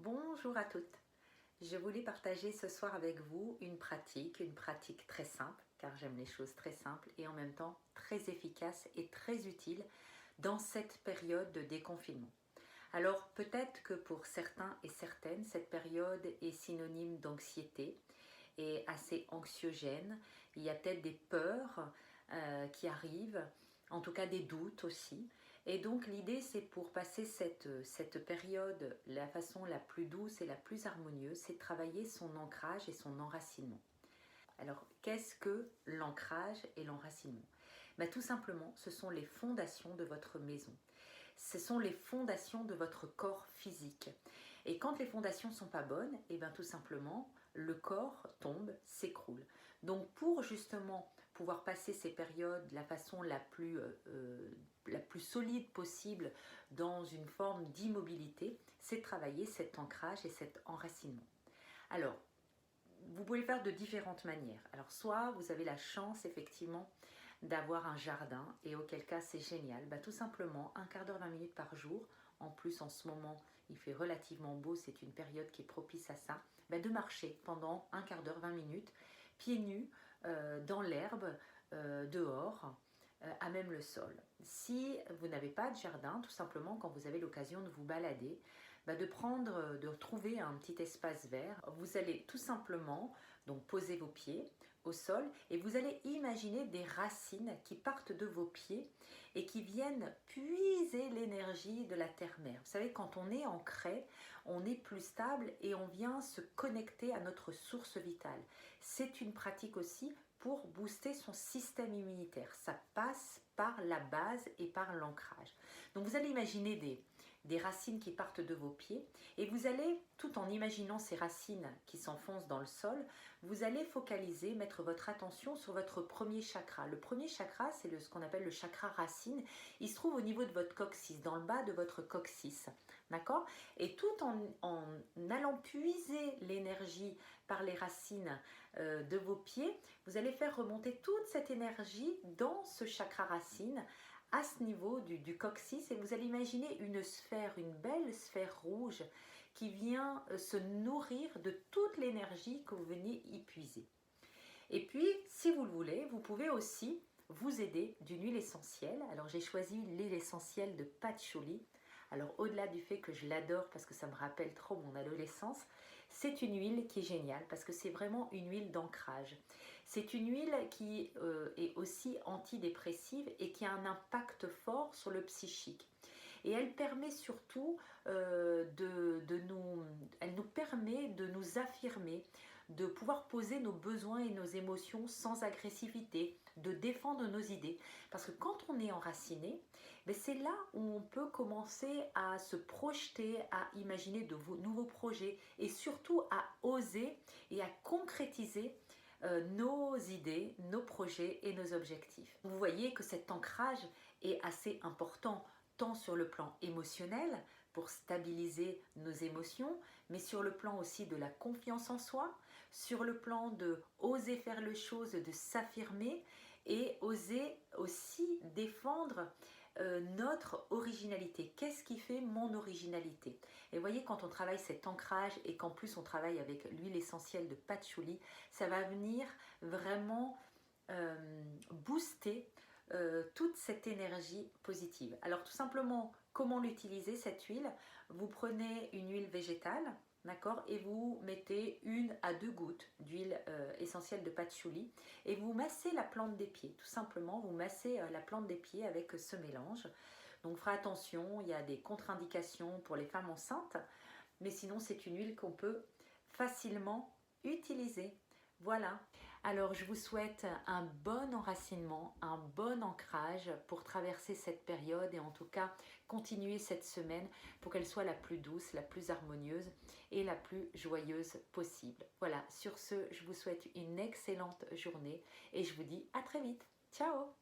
Bonjour à toutes. Je voulais partager ce soir avec vous une pratique très simple, car j'aime les choses très simples et en même temps très efficace et très utile dans cette période de déconfinement. Alors peut-être que pour certains et certaines, cette période est synonyme d'anxiété et assez anxiogène. Il y a peut-être des peurs qui arrivent, en tout cas des doutes aussi. Et donc l'idée c'est pour passer cette période, la façon la plus douce et la plus harmonieuse, c'est de travailler son ancrage et son enracinement. Alors qu'est-ce que l'ancrage et l'enracinement? Tout simplement, ce sont les fondations de votre maison. Ce sont les fondations de votre corps physique. Et quand les fondations ne sont pas bonnes, et bien tout simplement, le corps tombe, s'écroule. Donc pour justement pouvoir passer ces périodes de la façon la plus solide possible dans une forme d'immobilité, c'est de travailler cet ancrage et cet enracinement. Alors, vous pouvez le faire de différentes manières. Alors soit vous avez la chance effectivement d'avoir un jardin et auquel cas c'est génial. Tout simplement un quart d'heure, 20 minutes par jour. En plus en ce moment il fait relativement beau, c'est une période qui est propice à ça. De marcher pendant un quart d'heure, 20 minutes, pieds nus dans l'herbe, dehors, à même le sol. Si vous n'avez pas de jardin, tout simplement quand vous avez l'occasion de vous balader, de trouver un petit espace vert. Vous allez tout simplement donc poser vos pieds au sol et vous allez imaginer des racines qui partent de vos pieds et qui viennent puiser l'énergie de la terre-mère. Vous savez, quand on est ancré, on est plus stable et on vient se connecter à notre source vitale. C'est une pratique aussi pour booster son système immunitaire. Ça passe par la base et par l'ancrage. Donc vous allez imaginer des racines qui partent de vos pieds et vous allez, tout en imaginant ces racines qui s'enfoncent dans le sol, vous allez focaliser, mettre votre attention sur votre premier chakra. Le premier chakra, c'est ce qu'on appelle le chakra racine. Il se trouve au niveau de votre coccyx, dans le bas de votre coccyx. D'accord? Et tout en allant puiser l'énergie par les racines de vos pieds, vous allez faire remonter toute cette énergie dans ce chakra racine à ce niveau du coccyx et vous allez imaginer une sphère, une belle sphère rouge qui vient se nourrir de toute l'énergie que vous venez y puiser. Et puis, si vous le voulez, vous pouvez aussi vous aider d'une huile essentielle. Alors, j'ai choisi l'huile essentielle de patchouli. Alors, au-delà du fait que je l'adore parce que ça me rappelle trop mon adolescence, c'est une huile qui est géniale parce que c'est vraiment une huile d'ancrage. C'est une huile qui est aussi antidépressive et qui a un impact fort sur le psychique. Et elle permet surtout elle nous permet de nous affirmer, de pouvoir poser nos besoins et nos émotions sans agressivité, de défendre nos idées. Parce que quand on est enraciné, c'est là où on peut commencer à se projeter, à imaginer de nouveaux projets et surtout à oser et à concrétiser nos idées, nos projets et nos objectifs. Vous voyez que cet ancrage est assez important tant sur le plan émotionnel pour stabiliser nos émotions, mais sur le plan aussi de la confiance en soi, sur le plan de oser faire les choses, de s'affirmer et oser aussi défendre notre originalité. Qu'est-ce qui fait mon originalité? Et vous voyez, quand on travaille cet ancrage et qu'en plus on travaille avec l'huile essentielle de patchouli, ça va venir vraiment booster toute cette énergie positive. Alors tout simplement, comment l'utiliser cette huile? Vous prenez une huile végétale, d'accord, et vous mettez 1 à 2 gouttes d'huile essentielle de patchouli et vous massez la plante des pieds. Tout simplement, vous massez la plante des pieds avec ce mélange. Donc, fera attention, il y a des contre-indications pour les femmes enceintes, mais sinon, c'est une huile qu'on peut facilement utiliser. Voilà. Alors, je vous souhaite un bon enracinement, un bon ancrage pour traverser cette période et en tout cas continuer cette semaine pour qu'elle soit la plus douce, la plus harmonieuse et la plus joyeuse possible. Voilà, sur ce, je vous souhaite une excellente journée et je vous dis à très vite. Ciao!